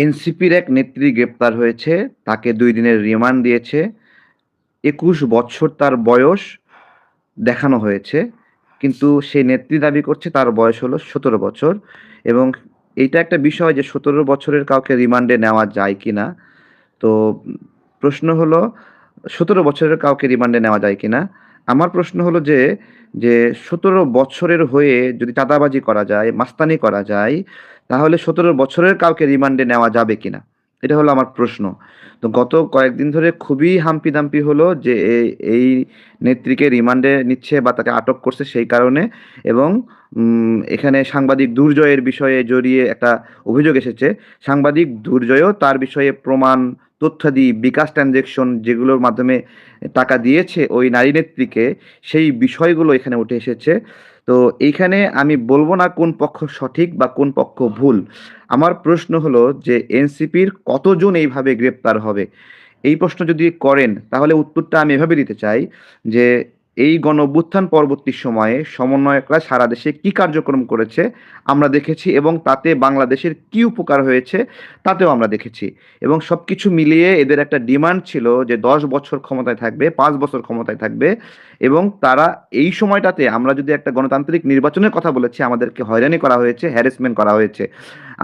এনসিপির এক নেত্রী গ্রেপ্তার হয়েছে। তাকে ২ দিনের রিমান্ড দিয়েছে। ২১ বছর তার বয়স দেখানো হয়েছে। কিন্তু সেই নেত্রী দাবি করছে তার বয়স হলো ১৭ বছর এবং এইটা একটা বিষয় যে ১৭ বছরের কাউকে রিমান্ডে নেওয়া যায় কিনা? তো প্রশ্ন হলো ১৭ বছরের কাউকে রিমান্ডে নেওয়া যায় কিনা? আমার প্রশ্ন হলো যে ১৭ বছরের হয়ে যদি চাঁদাবাজি করা যায়, মাস্তানি করা যায়, তাহলে ১৭ বছরের কাউকে রিমান্ডে নেওয়া যাবে কিনা? এটা হলো আমার প্রশ্ন। তো গত কয়েকদিন ধরে খুবই হাম্পি-দাম্পি হলো যে এই নেত্রীকে রিমান্ডে নিচ্ছে বা তাকে আটক করছে সেই কারণে এবং এখানে সাংবাদিক দুর্জয়ের বিষয়ে জড়িয়ে একটা অভিযোগ এসেছে। সাংবাদিক দুর্জয়ও তার বিষয়ে প্রমাণ, তথ্যাদি, বিকাশ ট্রান্সেকশন যেগুলোর মাধ্যমে টাকা দিয়েছে ওই নারী নেত্রীকে, সেই বিষয়গুলো এখানে উঠে এসেছে। তো এইখানে আমি বলব না কোন পক্ষ সঠিক বা কোন পক্ষ ভুল। আমার প্রশ্ন হলো যে এনসিপির কতজন এইভাবে গ্রেপ্তার হবে? এই প্রশ্ন যদি করেন তাহলে উত্তরটা আমি এভাবে দিতে চাই যে এই গণঅভ্যুত্থান পরবর্তী সময়ে সমন্বয়করা সারা দেশে কি কার্যক্রম করেছে আমরা দেখেছি এবং তাতে বাংলাদেশের কি উপকার হয়েছে তাতেও আমরা দেখেছি এবং সবকিছু মিলিয়ে এদের একটা ডিমান্ড ছিল যে ১০ বছর ক্ষমতায় থাকবে, ৫ বছর ক্ষমতায় থাকবে এবং তারা এই সময়টাতে আমরা যদি একটা গণতান্ত্রিক নির্বাচনের কথা বলেছি আমাদেরকে হয়রানি করা হয়েছে, হ্যারাসমেন্ট করা হয়েছে।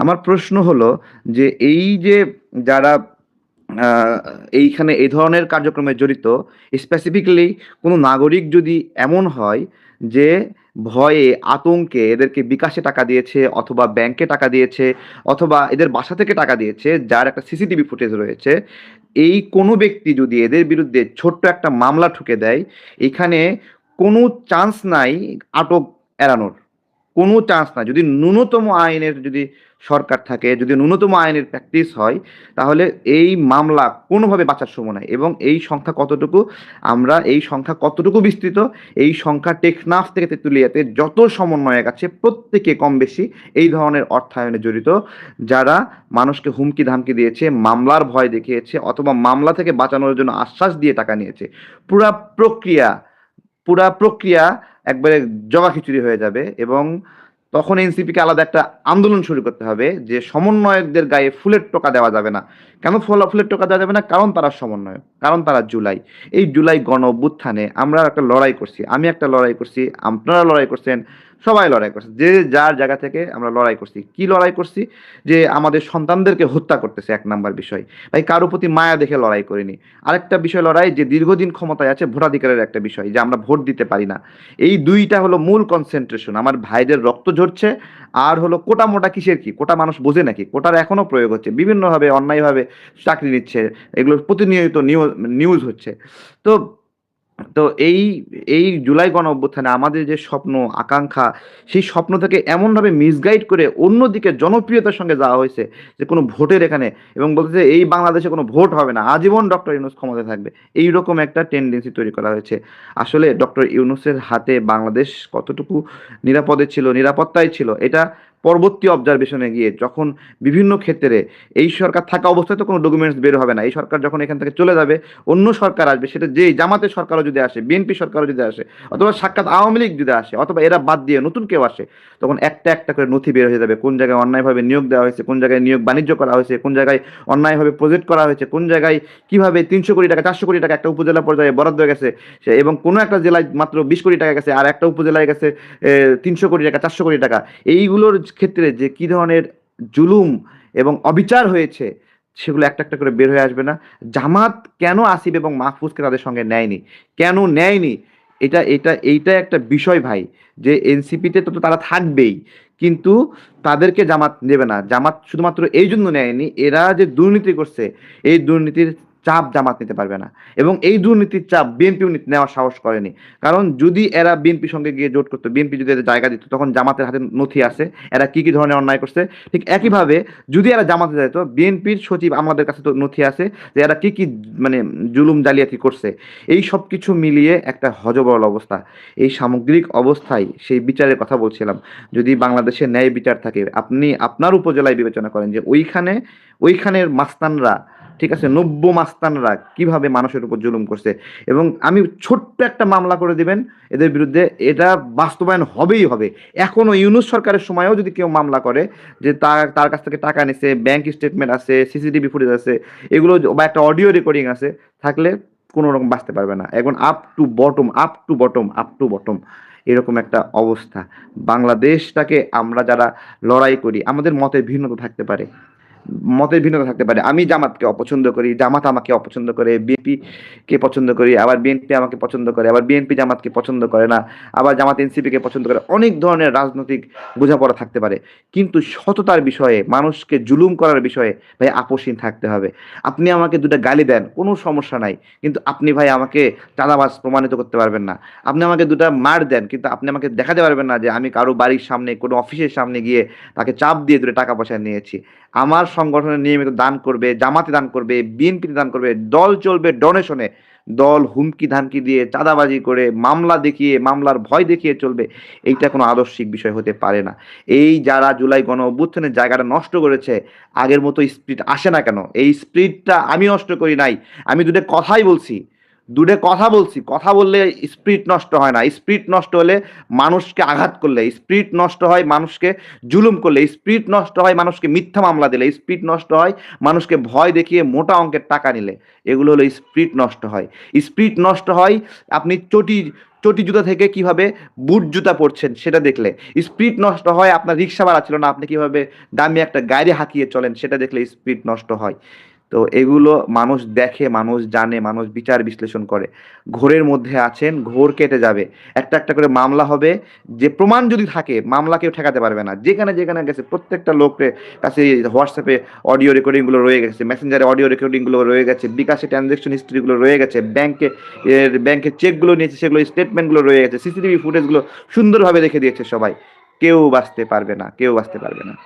আমার প্রশ্ন হলো যে এই যে যারা আহ, এইখানে এই ধরনের কার্যক্রমে জড়িত স্পেসিফিক্যালি কোনো নাগরিক যদি এমন হয় যে ভয়ে আতঙ্কে এদেরকে বিকাশে টাকা দিয়েছে অথবা ব্যাংকে টাকা দিয়েছে অথবা এদের বাসা থেকে টাকা দিয়েছে যার একটা সিসিটিভি ফুটেজ রয়েছে, এই কোনো ব্যক্তি যদি এদের বিরুদ্ধে ছোট্ট একটা মামলা ঠুকে দেয়, এখানে কোনো চান্স নাই আটক এড়ানোর, কোনো চান্স নাই। যদি ন্যূনতম আইনের যদি সরকার থাকে, যদি ন্যূনতম আইনের প্র্যাকটিস হয়, তাহলে এই মামলা কোনোভাবে বাঁচার সময় নাই। এবং এই সংখ্যা কতটুকু, আমরা এই সংখ্যা কতটুকু বিস্তৃত, এই সংখ্যা টেকনাফ থেকে তেঁতুলিয়াতে যত সমন্বয়ক আছে প্রত্যেকে কম বেশি এই ধরনের অর্থায়নে জড়িত, যারা মানুষকে হুমকি ধামকি দিয়েছে, মামলার ভয় দেখিয়েছে অথবা মামলা থেকে বাঁচানোর জন্য আশ্বাস দিয়ে টাকা নিয়েছে। পুরা প্রক্রিয়া পুরা প্রক্রিয়া একবারে জগা খিচুড়ি হয়ে যাবে এবং তখন এনসিপিকে আলাদা একটা আন্দোলন শুরু করতে হবে যে সমন্বয়কদের গায়ে ফুলের টোকা দেওয়া যাবে না। কেন ফুলের টোকা দেওয়া যাবে না? কারণ তারা সমন্বয়ক, কারণ তারা জুলাই। এই জুলাই গণ অভ্যুত্থানে আমরা একটা লড়াই করছি, আমি একটা লড়াই করছি, আপনারা লড়াই করছেন, সবাই লড়াই করছে, যে যার জায়গা থেকে আমরা লড়াই করছি। কি লড়াই করছি? যে আমাদের সন্তানদেরকে হত্যা করতেছে, এক নাম্বার বিষয়। ভাই কারো প্রতি মায়া দেখে লড়াই করিনি। আরেকটা বিষয় লড়াই যে দীর্ঘদিন ক্ষমতায় আছে ভোটাধিকারের একটা বিষয় যে আমরা ভোট দিতে পারি না। এই দুইটা হলো মূল কনসেন্ট্রেশন। আমার ভাইদের রক্ত ঝরছে। আর হলো কোটা মোটা কিসের কি? কোটা মানুষ বোঝে নাকি? কোটার এখনো প্রয়োগ হচ্ছে বিভিন্নভাবে, অন্যায়ভাবে চাকরি নিচ্ছে, এগুলো প্রতিনিয়ত নিউজ হচ্ছে। তো তো এই এই জুলাই গণ অভ্যুত্থানে আমাদের যে স্বপ্ন আকাঙ্ক্ষা, সেই স্বপ্ন থেকে এমনভাবে মিসগাইড করে অন্যদিকে জনপ্রিয়তার সঙ্গে যাওয়া হয়েছে যে কোনো ভোটের এখানে, এবং বলতেছে এই বাংলাদেশে কোনো ভোট হবে না, আজীবন ডক্টর ইউনূস ক্ষমতায় থাকবে, এইরকম একটা টেন্ডেন্সি তৈরি করা হয়েছে। আসলে ডক্টর ইউনূসের হাতে বাংলাদেশ কতটুকু নিরাপদে ছিল, নিরাপত্তায় ছিল, এটা পরবর্তী অবজারভেশনে গিয়ে যখন বিভিন্ন ক্ষেত্রে এই সরকার থাকা অবস্থায় তো কোনো ডকুমেন্টস বের হবে না, এই সরকার যখন এখান থেকে চলে যাবে অন্য সরকার আসবে, সেটা যেই জামাতের সরকারও যদি আসে, বিএনপি সরকারও যদি আসে, অথবা সাক্ষাৎ আওয়ামী লীগ যদি আসে, অথবা এরা বাদ দিয়ে নতুন কেউ আসে, তখন একটা একটা করে নথি বের হয়ে যাবে। কোন জায়গায় অন্যায়ভাবে নিয়োগ দেওয়া হয়েছে, কোন জায়গায় নিয়োগ বাণিজ্য করা হয়েছে, কোন জায়গায় অন্যায়ভাবে প্রজেক্ট করা হয়েছে, কোন জায়গায় কিভাবে ৩০০ কোটি টাকা ৪০০ কোটি টাকা একটা উপজেলা পর্যায়ে বরাদ্দ হয়ে গেছে, এবং কোনো একটা জেলায় মাত্র ২০ কোটি টাকা গেছে আর একটা উপজেলায় গেছে ৩০০ কোটি টাকা ৪০০ কোটি টাকা। এইগুলোর ক্ষেত্রে যে কি ধরনের জুলুম এবং অবিচার হয়েছে সেগুলো একটা একটা করে বের হয়ে আসবে না? জামাত কেন আসিফ এবং মাহফুজকে তাদের সঙ্গে নেয়নি, কেন নেয়নি, এইটা একটা বিষয় ভাই। যে এনসিপিতে তো তারা থাকবেই, কিন্তু তাদেরকে জামাত নেবে না। জামাত শুধুমাত্র এই জন্য নেয়নি, এরা যে দুর্নীতি করছে এই দুর্নীতির চাপ জামাত নিতে পারবে না, এবং এই দুর্নীতির চাপ বিএনপিও নেওয়ার সাহস করেনি। কারণ যদি এরা বিএনপির সঙ্গে গিয়ে জোট করতো, বিএনপি যদি এদের জায়গা দিত, তখন জামাতের হাতে নথি আছে এরা কি কি ধরনের অন্যায় করছে। ঠিক একইভাবে যদি এরা জামাতে যেত, বিএনপির সচিব আমাদের কাছে তো নথি আছে যে এরা কি কি মানে জুলুম জালিয়াতি করছে। এই সব কিছু মিলিয়ে একটা হযবরল অবস্থা। এই সামগ্রিক অবস্থায় সেই বিচারের কথা বলছিলাম। যদি বাংলাদেশে ন্যায় বিচার থাকে, আপনি আপনার উপজেলায় বিবেচনা করেন যে ওইখানের মাস্তানরা ঠিক আছে? নব্য মাস্তানরা কিভাবে মানুষের উপর জুলুম করছে এবং আমি ছোট্ট একটা মামলা করে দিবেন এদের বিরুদ্ধে, এটা বাস্তবায়ন হবেই হবে। এখনো ইউনূস সরকারের সময়েও যদি কেউ মামলা করে যে তার কাছ থেকে টাকা নিছে, ব্যাংক স্টেটমেন্ট আছে, সিসিটিভি ফুটেজ আছে, এগুলো বা একটা অডিও রেকর্ডিং আছে, থাকলে কোনো রকম বাঁচতে পারবে না। এখন up to bottom, up to bottom, up to bottom এরকম একটা অবস্থা। বাংলাদেশটাকে আমরা যারা লড়াই করি, আমাদের মতের ভিন্নতা থাকতে পারে, মতের ভিন্নতা থাকতে পারে। আমি জামাতকে অপছন্দ করি, জামাত আমাকে অপছন্দ করে, বিএনপি কে পছন্দ করি, আবার বিএনপি আমাকে পছন্দ করে, আবার বিএনপি জামাতকে পছন্দ করে না, আবার জামাত এনসিপি কে পছন্দ করে। অনেক ধরনের রাজনৈতিক বোঝাপড়া থাকতে পারে, কিন্তু সততার বিষয়ে, মানুষকে জুলুম করার বিষয়ে ভাই আপোষহীন থাকতে হবে। আপনি আমাকে দুটা গালি দেন, কোনো সমস্যা নাই, কিন্তু আপনি ভাই আমাকে চাঁদাবাজ প্রমাণিত করতে পারবেন না। আপনি আমাকে দুটা মার দেন, কিন্তু আপনি আমাকে দেখাতে পারবেন না যে আমি কারো বাড়ির সামনে, কোনো অফিসের সামনে গিয়ে তাকে চাপ দিয়ে দুটো টাকা পয়সা নিয়েছি। আমার সংগঠনে নিয়মিত দান করবে, জামাতে দান করবে, বিএনপিতে দান করবে, দল চলবে ডোনেশনে। দল হুমকি ধামকি দিয়ে, চাঁদাবাজি করে, মামলা দেখিয়ে, মামলার ভয় দেখিয়ে চলবে, এইটা কোনো আদর্শিক বিষয় হতে পারে না। এই যারা জুলাই গণ অভ্যুত্থানের জায়গাটা নষ্ট করেছে, আগের মতো স্পিরিট আসে না কেন? এই স্পিরিটটা আমি নষ্ট করি নাই, আমি দুটো কথাই বলছি, দুটো কথা বলছি। কথা বললে স্পিরিট নষ্ট হয় না। স্পিরিট নষ্ট হলে মানুষকে আঘাত করলে, স্পিরিট নষ্ট হয় মানুষকে জুলুম করলে, স্পিরিট নষ্ট হয় মানুষকে মিথ্যা মামলা দিলে, স্পিরিট নষ্ট হয় মানুষকে ভয় দেখিয়ে মোটা অঙ্কের টাকা নিলে। এগুলো হলো স্পিরিট নষ্ট হয়। স্পিরিট নষ্ট হয় আপনি চটি চটি জুতা থেকে কিভাবে বুট জুতা পরছেন সেটা দেখলে। স্পিরিট নষ্ট হয় আপনার রিক্সা ভাড়া ছিল না, আপনি কিভাবে দামি একটা গাড়ি হাঁকিয়ে চলেন সেটা দেখলে স্পিরিট নষ্ট হয়। তো এগুলো মানুষ দেখে, মানুষ জানে, মানুষ বিচার বিশ্লেষণ করে। ঘোরের মধ্যে আছেন, ঘোর কেটে যাবে। একটা একটা করে মামলা হবে। যে প্রমাণ যদি থাকে, মামলা কেউ ঠেকাতে পারবে না। যেখানে যেখানে গেছে প্রত্যেকটা লোকের কাছে হোয়াটসঅ্যাপে অডিও রেকর্ডিং গুলো রয়ে গেছে, মেসেঞ্জারে অডিও রেকর্ডিং গুলো রয়ে গেছে, বিকাশে ট্রানজাকশন হিস্ট্রি গুলো রয়ে গেছে, ব্যাংকের চেক গুলো নিয়েছে, সেগুলো স্টেটমেন্ট গুলো রয়ে গেছে, সিসিটিভি ফুটেজ গুলো সুন্দরভাবে রেখে দিয়েছে সবাই। কেউ বাঁচতে পারবে না, কেউ বাঁচতে পারবে না।